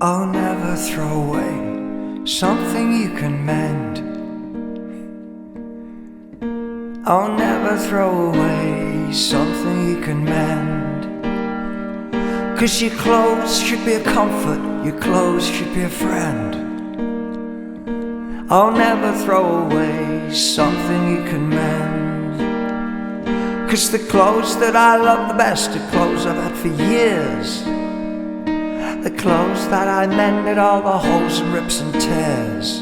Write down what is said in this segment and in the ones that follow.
Oh, never throw away something you can mend. Oh, never throw away something you can mend. 'Cause your clothes should be a comfort, your clothes should be a friend. Oh, never throw away something you can mend. 'Cause the clothes that I love the best are clothes I've had for years. The clothes that I mended all the holes and rips and tears.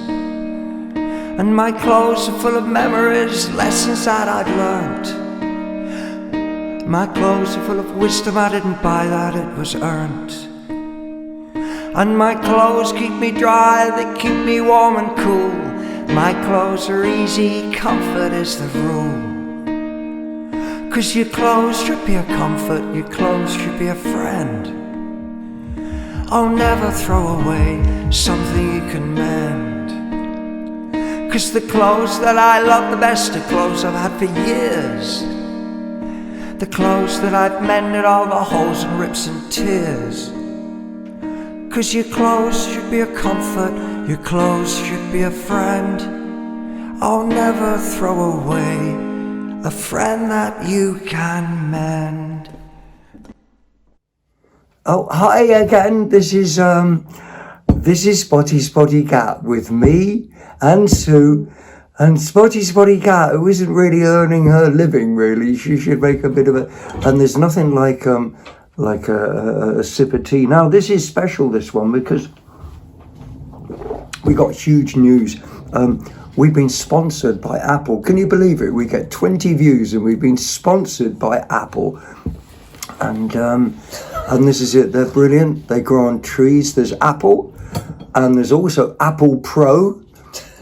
And my clothes are full of memories, lessons that I'd learnt. My clothes are full of wisdom I didn't buy, that it was earned. And my clothes keep me dry, they keep me warm and cool. My clothes are easy, comfort is the rule. 'Cause your clothes should be a comfort, your clothes should be a friend. Oh, never throw away something you can mend. 'Cause the clothes that I love the best are clothes I've had for years. The clothes that I've mended all the holes and rips and tears. 'Cause your clothes should be a comfort, your clothes should be a friend. Oh, never throw away a friend that you can mend. Oh, hi again. This is Spotty Cat with me and Sue. And Spotty Cat, who isn't really earning her living, really. She should make a bit of a... And there's nothing like a sip of tea. Now, this is special, this one, because we got huge news. We've been sponsored by Apple. Can you believe it? We get 20 views and we've been sponsored by Apple. And this is it. They're brilliant. They grow on trees. There's Apple, and there's also Apple Pro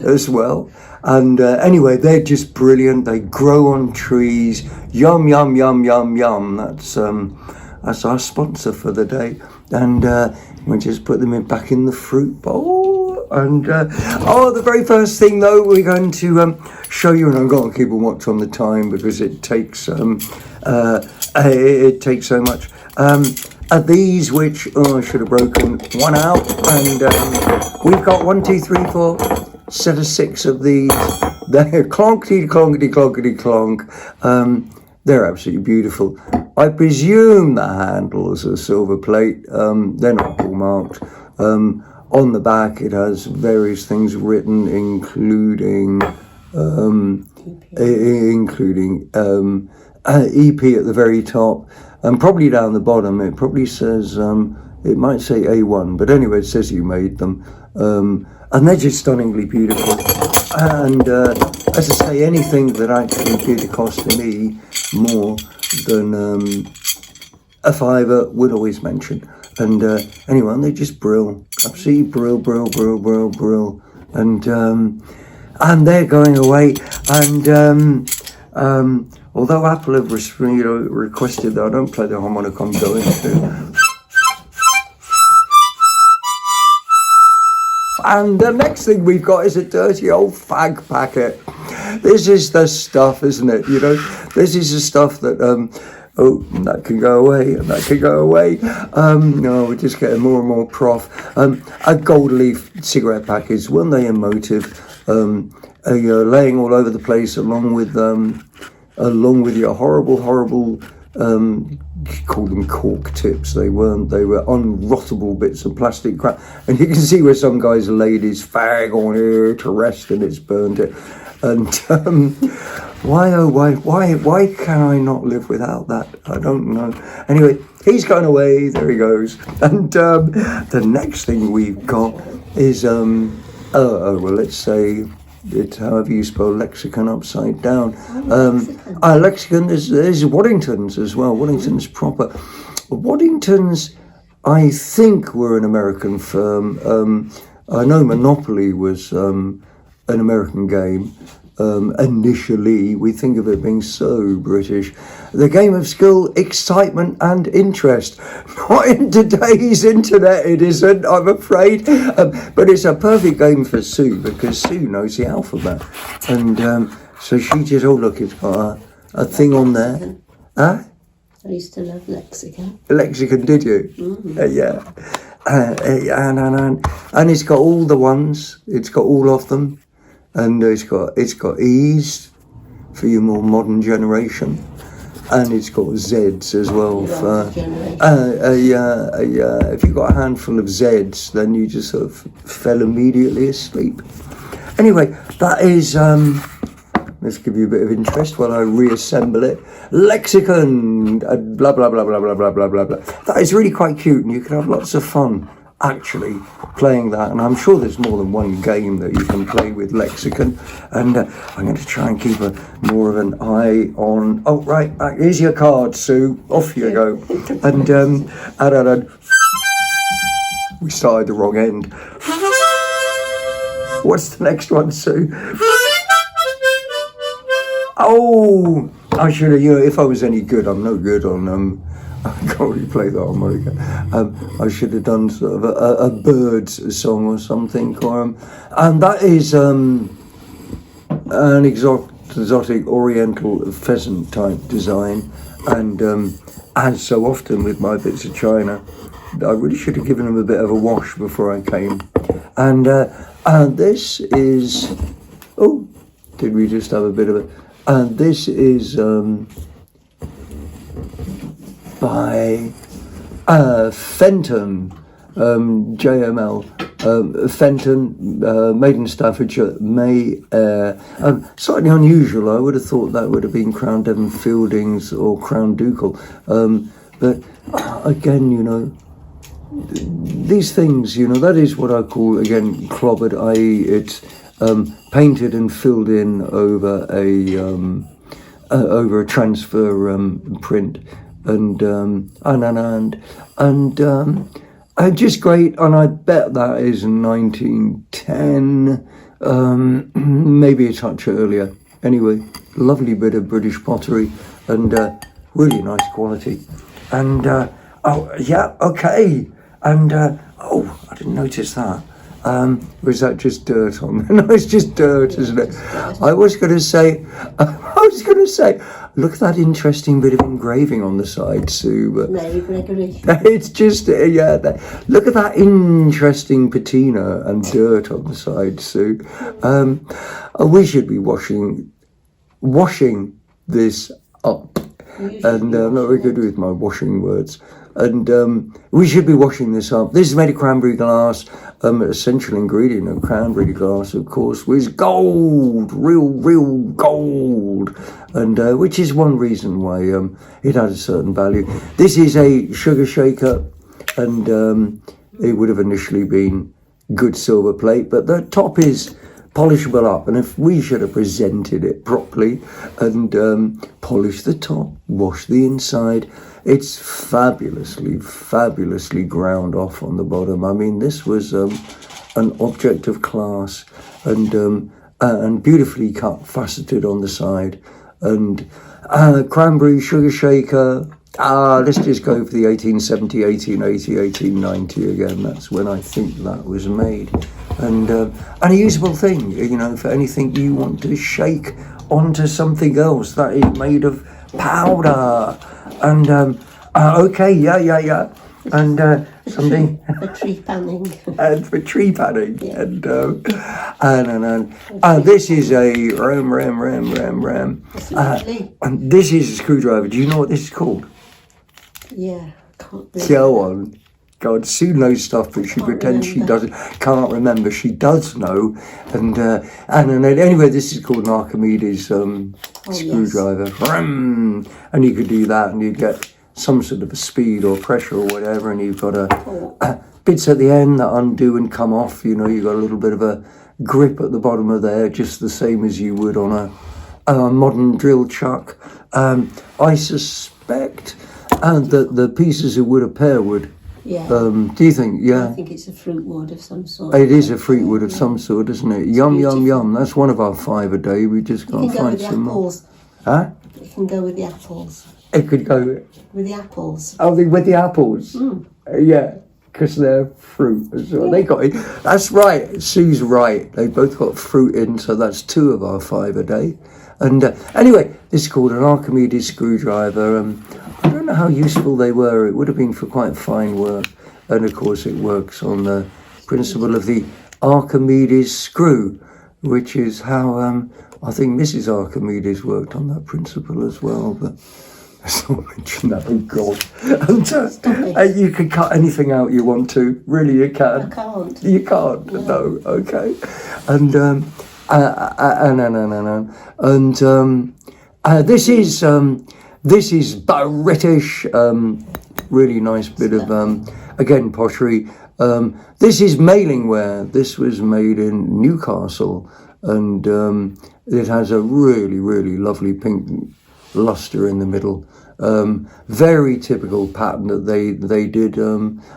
as well. And anyway, they're just brilliant. They grow on trees. Yum, yum, yum, yum, yum. That's our sponsor for the day. And we just put them back in the fruit bowl. And the very first thing though, we're going to show you, and I'm going to keep a watch on the time because it takes so much. Are these which I should have broken one out, and we've got 1, 2, 3, 4 set of 6 of these. They're clonkety clonkety clonkety clonk. They're absolutely beautiful. I presume the handles are silver plate. They're not hallmarked. On the back it has various things written, including EP at the very top, and probably down the bottom it probably says it might say A1, but anyway it says you made them, and they're just stunningly beautiful. And as I say, anything that actually did cost me more than a fiver would always mention. And anyway, they're just brill, absolutely brill, and they're going away. And although Apple have requested that I don't play the harmonica, I'm going to. And the next thing we've got is a dirty old fag packet. This is the stuff, isn't it? You know, this is the stuff that, that can go away, and that can go away. No, we're just getting more and more prof. A gold leaf cigarette package, weren't they emotive? Laying all over the place along with your horrible, call them cork tips. They weren't. They were unrottable bits of plastic crap. And you can see where some guy's laid his fag on here to rest and it's burnt it. And why can I not live without that? I don't know. Anyway, he's going away. There he goes. And the next thing we've got is let's say it's however you spell lexicon upside down. Lexicon is Waddington's as well. Waddington's proper. Waddington's, I think, were an American firm. I know Monopoly was an American game. initially. We think of it being so British. The game of skill, excitement and interest. Not in today's internet, it isn't, I'm afraid. But it's a perfect game for Sue, because Sue knows the alphabet. And so she just, oh look, it's got a thing on there. Huh? I used to love lexicon. Lexicon, did you? Yeah. And it's got all the ones. It's got all of them. And it's got E's for your more modern generation. And it's got Z's as well. If you've got a handful of Z's, then you just sort of fell immediately asleep. Anyway, that is, let's give you a bit of interest while I reassemble it. Lexicon, blah, blah, blah, blah, blah, blah, blah, blah, blah. That is really quite cute, and you can have lots of fun actually playing that. And I'm sure there's more than one game that you can play with Lexicon. And I'm going to try and keep more of an eye on. Oh, right, here's your card, Sue. Off you go. And we started the wrong end. What's the next one, Sue? Oh, I should have, if I was any good, I'm no good on, I can't really play the harmonica. I should have done sort of a birds song or something, or and that is an exotic oriental pheasant type design. And as so often with my bits of china, I really should have given them a bit of a wash before I came. And this is, oh, did we just have a bit of a, this is by Fenton, JML, Fenton, made in Staffordshire, May Air. Slightly unusual. I would have thought that would have been Crown Devon Fieldings or Crown Ducal. But again, these things, that is what I call, again, clobbered, i.e. it's painted and filled in over a transfer print. And just great, and I bet that is 1910, maybe a touch earlier. Anyway, lovely bit of British pottery, and really nice quality. And oh yeah, okay. And oh, I didn't notice that. Was that just dirt on there? No, it's just dirt, isn't it? I was going to say, look at that interesting bit of engraving on the side, Sue. But Mary Gregory. It's just, look at that interesting patina and dirt on the side, Sue. We should be washing this up. And I'm not very good with my washing words. And we should be washing this up. This is made of cranberry glass. Essential ingredient of cranberry glass, of course, was gold, real gold, and which is one reason why it had a certain value. This is a sugar shaker, and it would have initially been good silver plate, but the top is polishable up, and if we should have presented it properly and polished the top, washed the inside, it's fabulously ground off on the bottom. I mean, this was an object of class, and beautifully cut, faceted on the side, and cranberry sugar shaker. Let's just go for the 1870, 1880, 1890 again. That's when I think that was made. And a usable thing, for anything you want to shake onto something else that is made of powder. And okay, yeah. And something for tree panning. And for tree panning. Yeah. And this is a ram. And this is a screwdriver. Do you know what this is called? Yeah, can't remember. Go on. God, Sue knows stuff, but she pretends she doesn't. Can't remember. She does know. And anyway, this is called an Archimedes screwdriver. Yes. And you could do that, and you get some sort of a speed or pressure or whatever, and you've got bits at the end that undo and come off. You've got a little bit of a grip at the bottom of there, just the same as you would on a modern drill chuck. I suspect that the pieces of wood of Pearwood Yeah. Do you think? Yeah. I think it's a fruit wood of some sort. It is a fruit wood of some sort, isn't it? Yum, beautiful. yum, yum. That's one of our 5 a day. We just You can't can go find with the some more. apples. Huh? It can go with the apples. It could go With the apples. with the apples. Yeah, because they're fruit as well. They got it. That's right. Sue's right. They both got fruit in, so that's 2 of our 5 a day. And anyway, this is called an Archimedes screwdriver. I don't know how useful they were. It would have been for quite fine work. And of course, it works on the principle of the Archimedes screw, which is how I think Mrs. Archimedes worked on that principle as well. But let's not mention that. Oh God! And you can cut anything out you want to. Really, you can. I can't. You can't. No. Okay. And this is British. Really nice bit of again pottery. This is mailingware. This was made in Newcastle, and it has a really, really lovely pink luster in the middle. Very typical pattern that they did.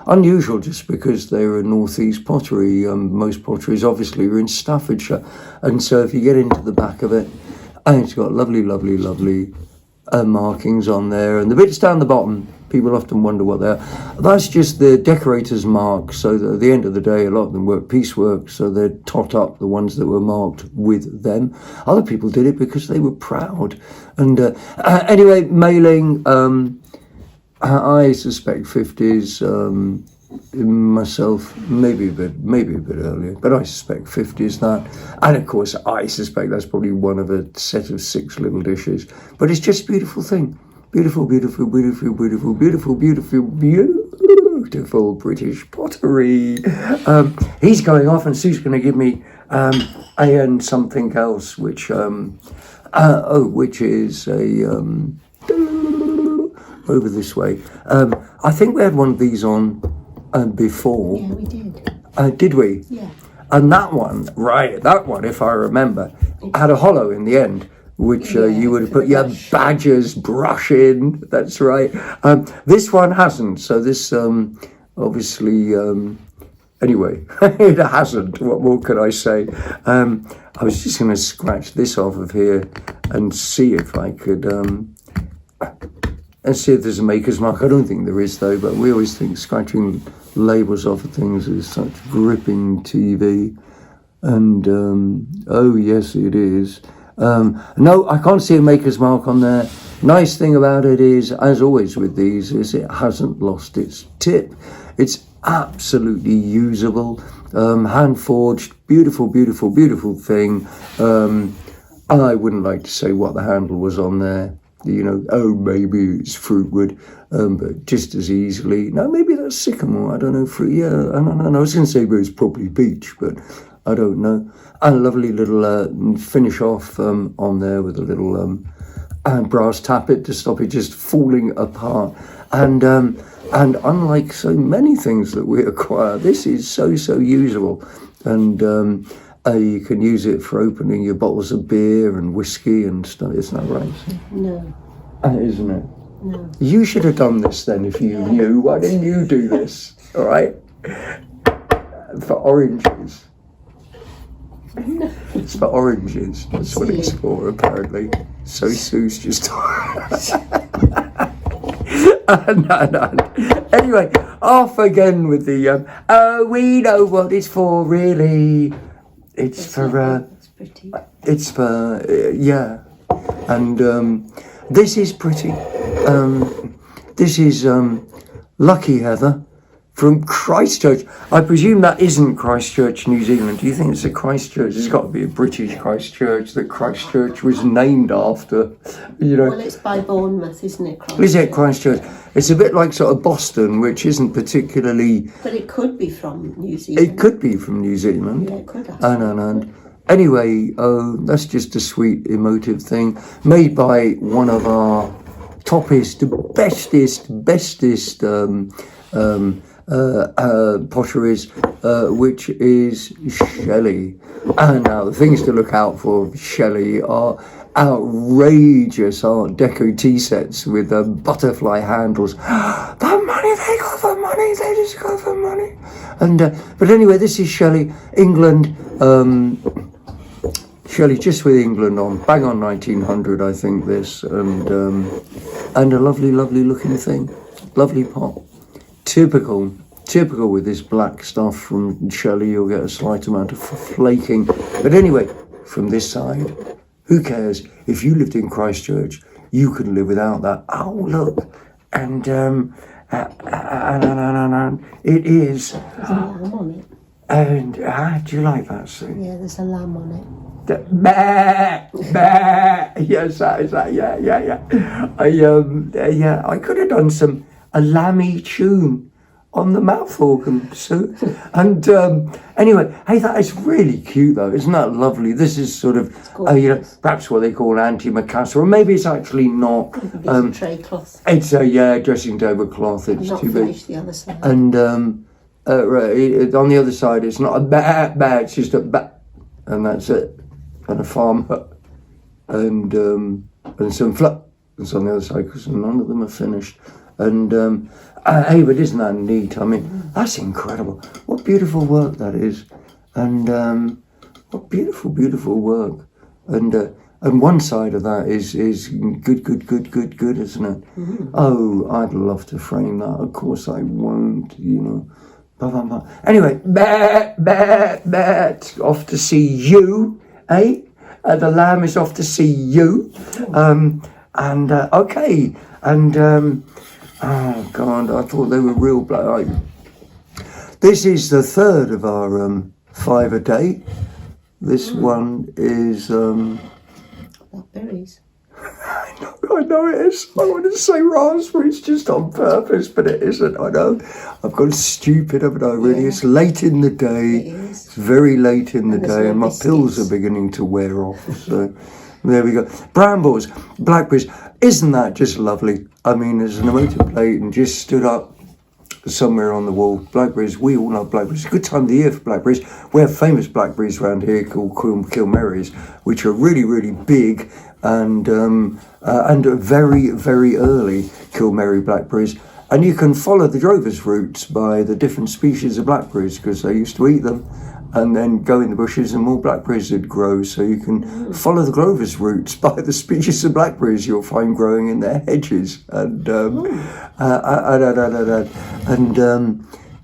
Unusual just because they were northeast pottery. Most potteries obviously were in Staffordshire, and so if you get into the back of it, and it's got lovely, lovely, lovely markings on there, and the bits down the bottom, people often wonder what they are. That's just the decorator's mark, so that at the end of the day, a lot of them work piecework, so they'd tot up the ones that were marked with them. Other people did it because they were proud. And anyway, mailing, I suspect 50s, myself, maybe a bit earlier, but I suspect 50s that. And of course, I suspect that's probably one of a set of 6 little dishes. But it's just a beautiful thing. Beautiful, beautiful, beautiful, beautiful, beautiful, beautiful, beautiful British pottery. He's going off, and Sue's going to give me and something else, which is a over this way. I think we had one of these on before. Yeah, we did. Did we? Yeah. And that one, if I remember, had a hollow in the end, which you would have put your badger's brush in. That's right. This one hasn't. So this obviously, anyway, it hasn't. What more can I say? I was just going to scratch this off of here and see if I could, and see if there's a maker's mark. I don't think there is though, but we always think scratching labels off of things is such gripping TV. And, oh yes, it is. No, I can't see a maker's mark on there. Nice thing about it is, as always with these, is it hasn't lost its tip. It's absolutely usable, hand forged, beautiful, beautiful, beautiful thing. I wouldn't like to say what the handle was on there. You know, oh, maybe it's fruit wood, but just as easily. No, maybe that's sycamore. I don't know. Yeah, I don't know. I was going to say, but it's probably beech, but I don't know. And a lovely little finish off on there with a little brass tappet to stop it just falling apart. And unlike so many things that we acquire, this is so usable. And you can use it for opening your bottles of beer and whiskey and stuff. Isn't that right? No. Isn't it? No. You should have done this then if you knew. Why didn't you do this? All right? For oranges. It's for oranges. That's what it's for, apparently. So Sue's just... no. Anyway, off again with the... we know what it's for, really. It's for... It's pretty. It's for... yeah. And this is pretty. This is Lucky Heather from Christchurch. I presume that isn't Christchurch, New Zealand. Do you think it's a Christchurch? It's got to be a British Christchurch that Christchurch was named after, you know. Well, it's by Bournemouth, isn't it, Christchurch? Is it Christchurch? It's a bit like sort of Boston, which isn't particularly... But it could be from New Zealand. It could be from New Zealand. Yeah, it could actually. And anyway, that's just a sweet, emotive thing. Made by one of our toppest, bestest potteries, which is Shelley. And now the things to look out for Shelley are outrageous Art Deco tea sets with butterfly handles. The money, they got the money, they just got the money. And but anyway, this is Shelley, England. Shelley just with England on, bang on 1900, I think this, and a lovely looking thing, lovely pot. Typical with this black stuff from Shelley. You'll get a slight amount of flaking, but anyway, from this side, who cares? If you lived in Christchurch, you could live without that. Oh look, and it is. There's a lamb on it. And do you like that, Sue? Yeah, there's a lamb on it. Bah, bah. Yes, that is that. Yeah. I could have done a lammy tune on the mouth organ, Sue. And anyway, hey, that is really cute, though. Isn't that lovely? This is sort of, perhaps what they call antimacassar, or maybe it's actually not. It's a tray cloth. It's a dressing table cloth. It's Not too big. finished the other side. And right, on the other side, it's not a bah, it's just a bah, and that's it. And a farm hut, and some flats on the other side, because none of them are finished. And hey, but isn't that neat? I mean, that's incredible. What beautiful work that is, and what beautiful work. And one side of that is good, isn't it? Mm-hmm. Oh, I'd love to frame that. Of course, I won't. Anyway, off to see you. Eh? The lamb is off to see you. Okay. And, oh God, I thought they were real black. This is the third of our 5 a day. This one is... Blackberries. I know it is. I want to say raspberries just on purpose, but it isn't. I know. I've got stupid, haven't I, really? Yeah. It's late in the day. It is. It's very late in the day, and my biscuits. pills are beginning to wear off. So there we go. Brambles, blackberries. Isn't that just lovely? I mean, there's an emotive plate and just stood up somewhere on the wall. Blackberries, we all love blackberries. It's a good time of the year for blackberries. We have famous blackberries around here called Cranberries, which are really big and very early Kilmerry blackberries. And you can follow the drover's routes by the different species of blackberries, because they used to eat them and then go in the bushes and more blackberries would grow. So you can follow the drover's routes by the species of blackberries you'll find growing in their hedges. And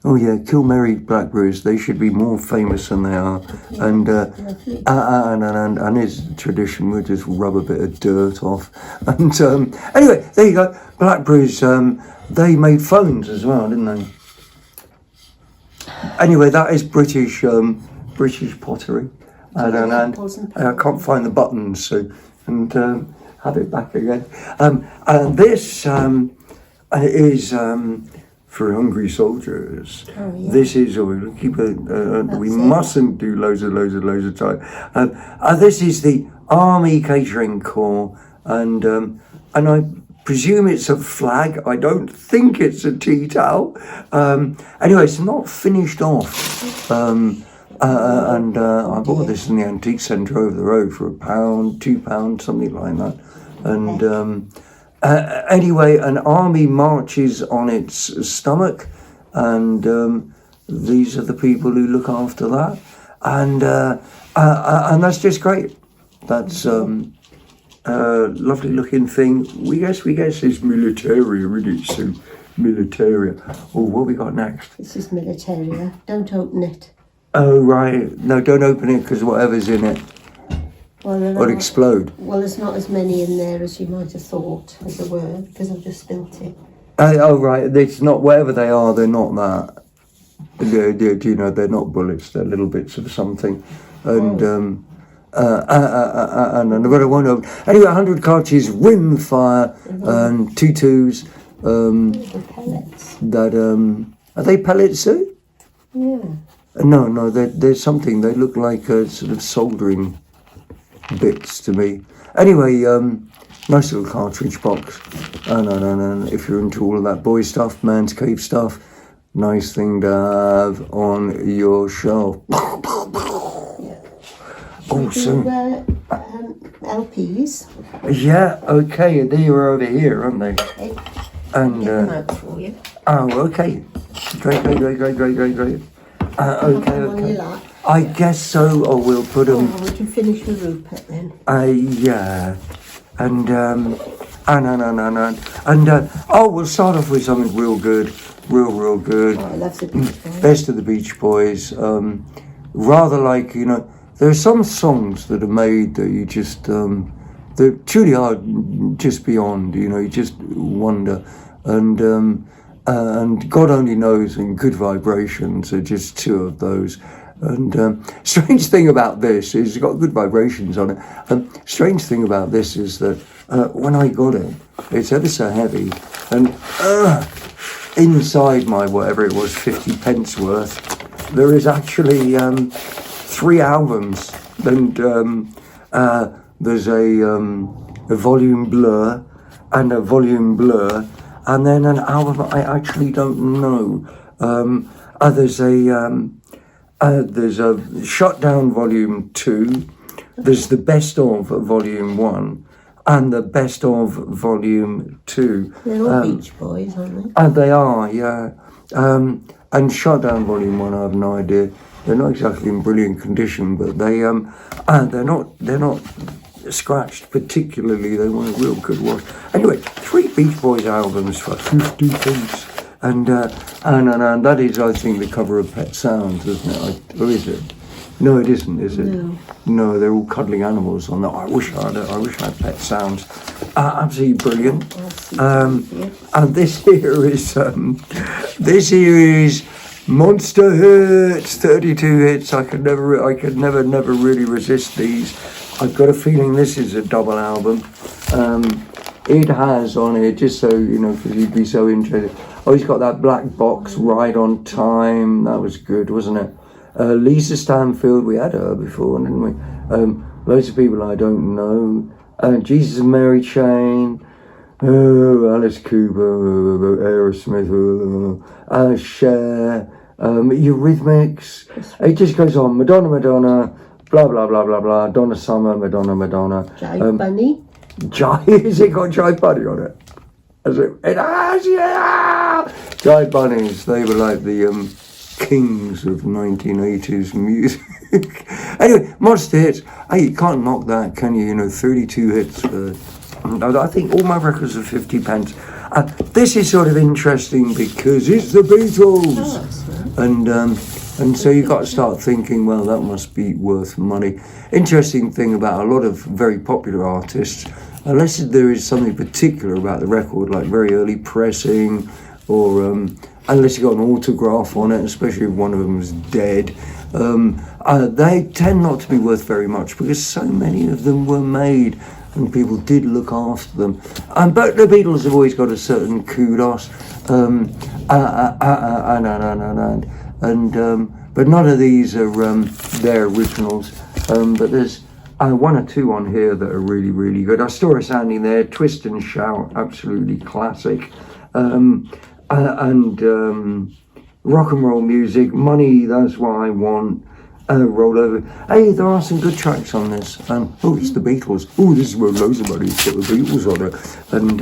oh yeah, Kilmerry blackberries, they should be more famous than they are. And it's tradition, we'll just rub a bit of dirt off. And anyway, there you go. Blackberries, they made phones as well, didn't they? Anyway, that is British pottery. And I can't find the buttons, so, and have it back again. And this is for hungry soldiers. Oh, yeah. This is, we mustn't do loads of time. This is the Army Catering Corps, and I presume it's a flag. I don't think it's a tea towel. Anyway, it's not finished off. And I bought this in the antique centre over the road for £1, £2, something like that. And anyway, an army marches on its stomach, and these are the people who look after that. And that's just great. That's lovely looking thing. We guess it's militaria, isn't it? So militaria. Oh, what we got next? This is militaria. Don't open it. Oh right, no, don't open it, because whatever's in it will explode. Well, there's not as many in there as you might have thought, as there were, because I've just spilt it. Oh right, it's not, whatever they are, they're not that. You know, they're not bullets, they're little bits of something. And and but I won't open. Anyway, 100 cartridges, rim fire, and 2 twos. Pellets. That are they pellets, Sue? Yeah. No, there's something. They look like sort of soldering bits to me. Anyway, nice little cartridge box. And if you're into all of that boy stuff, man's cave stuff, nice thing to have on your shelf. Also, LPs. Yeah, okay, they were over here, aren't they? Okay. And, Get them out for you. oh, okay. Great. Okay. Have them on your lap. I guess so, or we'll put them... Oh, would you finish with Rupert then? Yeah. And, no. And, we'll start off with something real good. Real good. Oh, I love the Beach Boys. Best of the Beach Boys. Rather like, you know, there are some songs that are made that you just, they truly are just beyond, you know, you just wonder. And God Only Knows and Good Vibrations are just two of those. And strange thing about this is it's got good vibrations on it. Strange thing about this is that when I got it, it's ever so heavy. And inside my, whatever it was, 50 pence worth, there is actually 3 albums. And there's a volume Blur and a volume Blur, and then an album I actually don't know. There's a Shutdown Volume 2, there's the Best of Volume 1, and the Best of Volume 2. They're all Beach Boys, aren't they? And they are, yeah. And Shutdown Volume 1, I have no idea. They're not exactly in brilliant condition, but they're not scratched particularly. They want a real good wash. Anyway, 3 Beach Boys albums for 50 pence. And that is, I think, the cover of Pet Sounds, isn't it? Or is it? No, it isn't, is it? No, they're all cuddling animals on that. I wish I had Pet Sounds. Absolutely brilliant. And this here is Monster Hits, 32 hits. I could never really resist these. I've got a feeling this is a double album. It has on it, just so you know, because you'd be so interested. Oh, he's got that black box, Right on Time. That was good, wasn't it? Lisa Stanfield, we had her before, didn't we? Loads of people I don't know. Jesus and Mary Chain. Alice Cooper, Aerosmith, Cher, Eurythmics. It just goes on. Madonna, blah, blah, blah, blah, blah. Donna Summer, Madonna. Jive Bunny. Has it got Jive Bunny on it? It has, yeah! Jive Bunnies, they were like the kings of 1980s music. Anyway, Monster Hits. Hey, you can't knock that, can you? You know, 32 hits. I think all my records are 50 pence. This is sort of interesting because it's the Beatles. And so you've got to start thinking, well, that must be worth money. Interesting thing about a lot of very popular artists, unless there is something particular about the record, like very early pressing, or unless you got an autograph on it, especially if one of them is dead, they tend not to be worth very much because so many of them were made and people did look after them. But the Beatles have always got a certain kudos, but none of these are their originals. But there's one or two on here that are really, really good. I saw a sounding there, Twist and Shout, absolutely classic. Rock and roll music, Money, That's What I Want, Roll Over. Hey, there are some good tracks on this. It's the Beatles. This is where loads of money's got the Beatles on it. And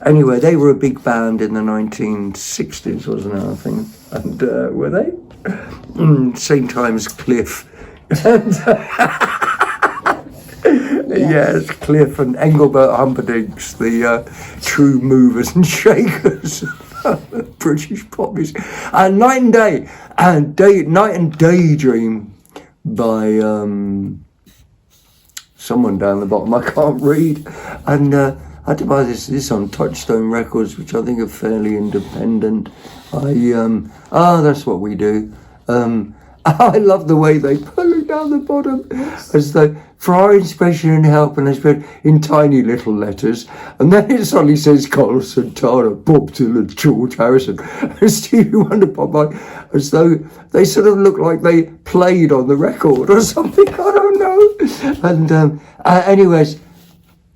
anyway, they were a big band in the 1960s, wasn't it, I think? And were they? Same time as Cliff. Yes, Cliff and Engelbert Humperdinck, the true movers and shakers. British pop music. Night and Day, Night and Daydream by someone down the bottom, I can't read. And I had to buy this on Touchstone Records, which I think are fairly independent. That's what we do. I love the way they put it down the bottom, as though for our inspection and help, and they put in tiny little letters, and then it suddenly says Carl Santana, Bob Dylan, George Harrison, and Stevie Wonder pop by, as though they sort of look like they played on the record or something. I don't know. And anyways,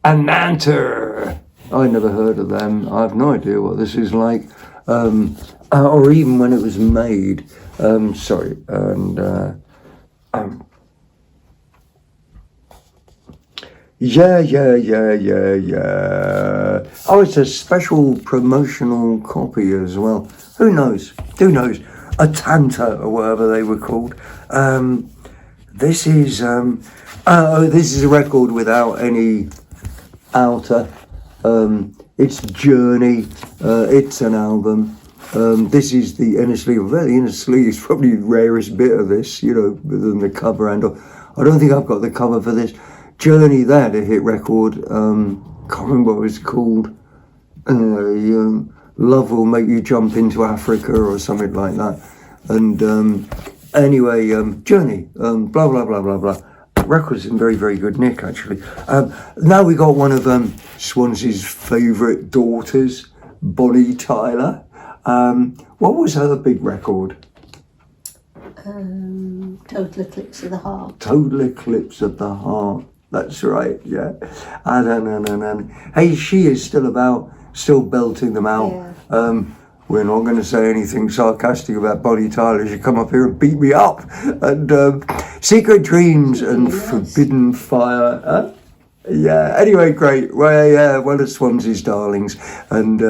Ananta. I never heard of them. I have no idea what this is like, or even when it was made. Yeah. Oh, it's a special promotional copy as well. Who knows? A Tanta or whatever they were called. This is a record without any outer. It's Journey. It's an album. This is the inner sleeve. The inner sleeve is probably the rarest bit of this, than the cover and all. I don't think I've got the cover for this. Journey, they had a hit record. Can't remember what it was called. Love Will Make You Jump Into Africa or something like that. And anyway, Journey, blah, blah, blah, blah, blah. Record's in very, very good nick, actually. Now we got one of Swansea's favourite daughters, Bonnie Tyler. What was her big record? Total Eclipse of the Heart. Total Eclipse of the Heart. That's right, yeah. And hey, she is still about, still belting them out. Yeah. We're not going to say anything sarcastic about Bonnie Tyler. She come up here and beat me up. And Secret Dreams and Forbidden Fire. Yeah, anyway, great. Well, yeah, one of Swansea's darlings. And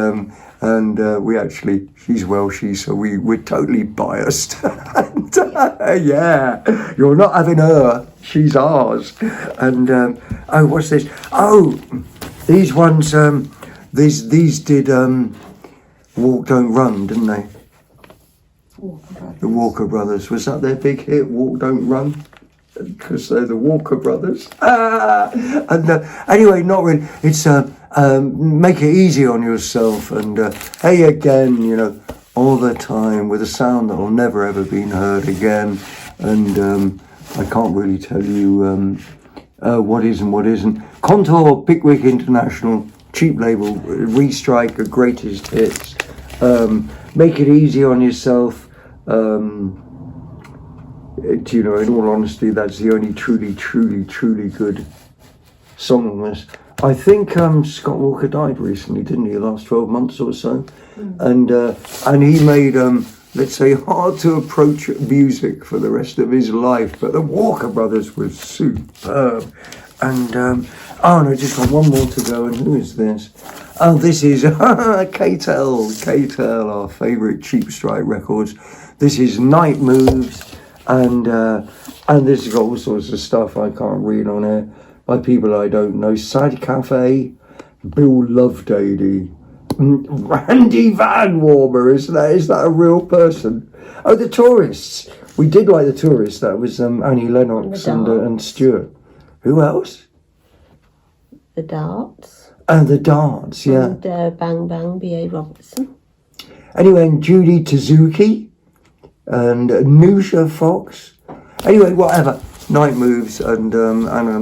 we actually, she's Welshie, so we're totally biased. And, yeah, you're not having her, she's ours. And, oh, what's this? Oh, these ones, these did Walk Don't Run, didn't they? The Walker Brothers. Was that their big hit, Walk Don't Run? Because they're the Walker Brothers. And anyway, not really. It's make it easy on yourself. And hey again, all the time with a sound that will never ever been heard again. And I can't really tell you what is and what isn't. Contour, Pickwick International, cheap label, Restrike, greatest hits. Make it easy on yourself. In all honesty, that's the only truly good song on this. I think Scott Walker died recently, didn't he? The last 12 months or so. And he made, let's say, hard to approach music for the rest of his life. But the Walker Brothers were superb. And, I just got one more to go. And who is this? Oh, this is K-Tel, our favourite Cheap Strike records. This is Night Moves. And this has got all sorts of stuff I can't read on here by people I don't know. Side Cafe, Bill Loveday, Randy Van Warmer. Is that a real person? Oh, the Tourists. We did like the Tourists. That was Annie Lennox and Stuart. Who else? The Darts. Oh, the Darts, yeah. And Bang Bang, B.A. Robertson. Anyway, and Judy Tezuki. And Nusha Fox. Anyway, whatever. Night Moves and go on, I'm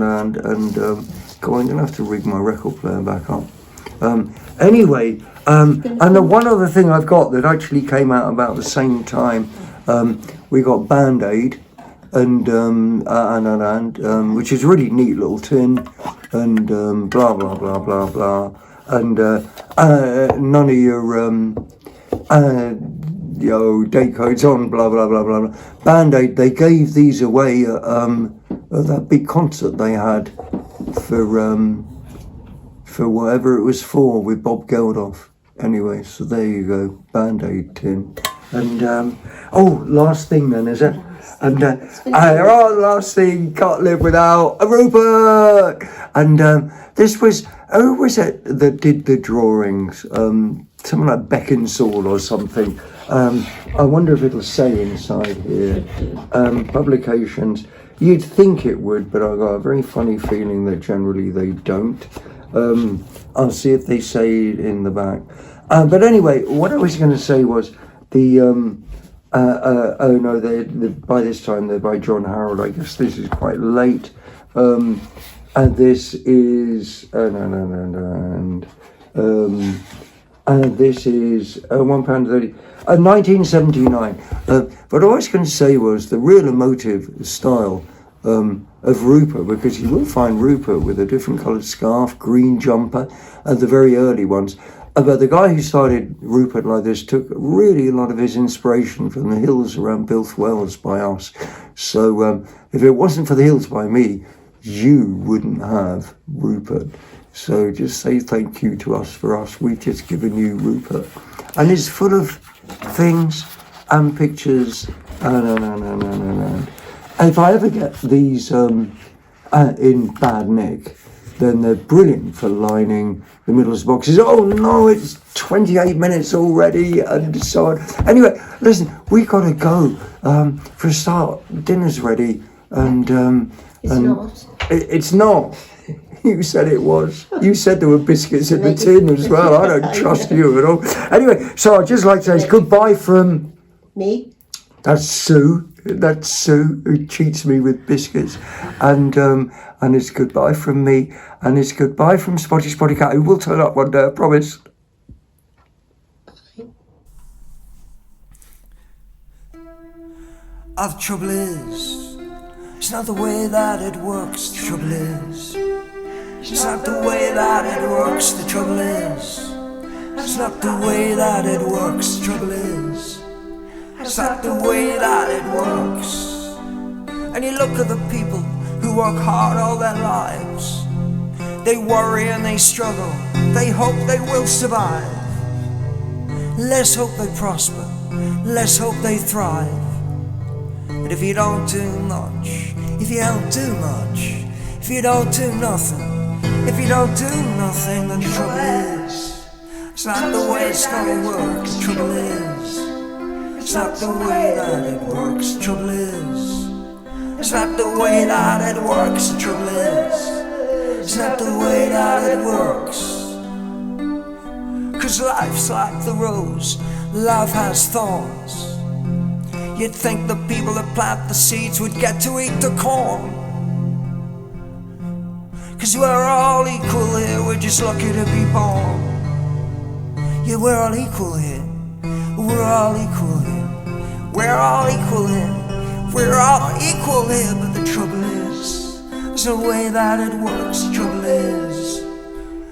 gonna have to rig my record player back up. Anyway, and the one other thing I've got that actually came out about the same time, we got Band-Aid and which is a really neat little tin, and blah blah blah blah blah, and none of your date codes on, blah blah blah blah blah. Band-Aid, they gave these away at that big concert they had for whatever it was for with Bob Geldof. Anyway, so there you go, Band-Aid tin. And last thing then, is it? And last thing, can't live without a Rupert. And this was, who was it that did the drawings? Something like Beckinsale or something. I wonder if it'll say inside here. Publications. You'd think it would, but I've got a very funny feeling that generally they don't. I'll see if they say it in the back. But anyway, what I was going to say was the by this time they're by John Harold. I guess this is quite late. And this is this is £1.30, 1979. But what I was going to say was the real emotive style of Rupert, because you will find Rupert with a different coloured scarf, green jumper, and the very early ones. But the guy who started Rupert like this took really a lot of his inspiration from the hills around Bilth Wells by us. So if it wasn't for the hills by me, you wouldn't have Rupert. So just say thank you to us for us. We've just given you Rupert. And it's full of things and pictures. And if I ever get these in bad nick, then they're brilliant for lining the middle of the boxes. Oh no, it's 28 minutes already, and so on. Anyway, listen, we gotta go for a start. Dinner's ready, and it's not. You said it was. You said there were biscuits in the tin as well. I don't trust you at all. Anyway, so I'd just like to say it's goodbye from me. That's Sue. That's Sue who cheats me with biscuits, and it's goodbye from me, and it's goodbye from Spotty Cat, who will turn up one day, I promise. Oh, the trouble is, it's not the way that it works. The trouble is, it's not the way that it works. The trouble is, it's not the way that it works. The trouble is, it's not the way that it works. And you look at the people who work hard all their lives. They worry and they struggle. They hope they will survive. Let's hope they prosper. Let's hope they thrive. But if you don't do much, if you don't do much, if you don't do nothing, if you don't do nothing, then the trouble is, it's not the way it's gonna work. The trouble is, it's not the way that it works. The trouble is, it's not the way that it works. The trouble is, it's not the way that it works. 'Cause life's like the rose, love has thorns. You'd think the people that plant the seeds would get to eat the corn. 'Cause we're all equal here, we're just lucky to be born. Yeah, we're all equal here, we're all equal here, we're all equal here, we're all equal here. But the trouble is, it's the way that it works. The trouble is,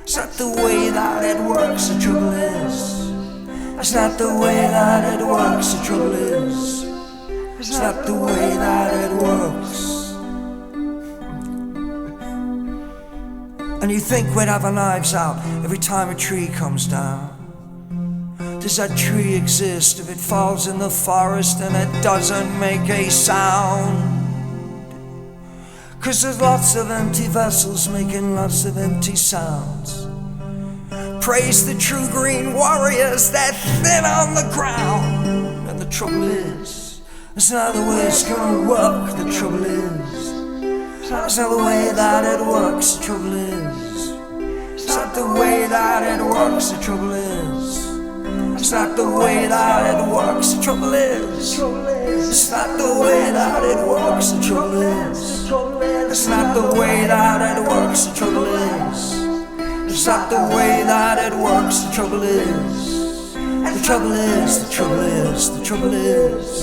it's not the way that it works. The trouble is, it's not the way that it works. The trouble is, it's not the way that it works. And you think we'd have our knives out every time a tree comes down. Does that tree exist if it falls in the forest and it doesn't make a sound? 'Cause there's lots of empty vessels making lots of empty sounds. Praise the true green warriors, they're thin on the ground. And the trouble is, it's not the way it's gonna work. The trouble is, it's not the way that it works. The trouble is, it's not the way that it works. The trouble is, it's not the way that it works. The trouble is, it's not the way that it works. The trouble is, it's not the way that it works. The trouble is, it's not the way that it works. The trouble is, the trouble is, the trouble is, the trouble is.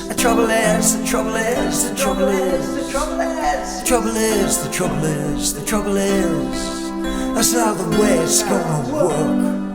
The trouble is, the trouble is, the trouble is, the trouble is, the trouble is, the trouble is, the trouble is. That's not the way it's gonna work.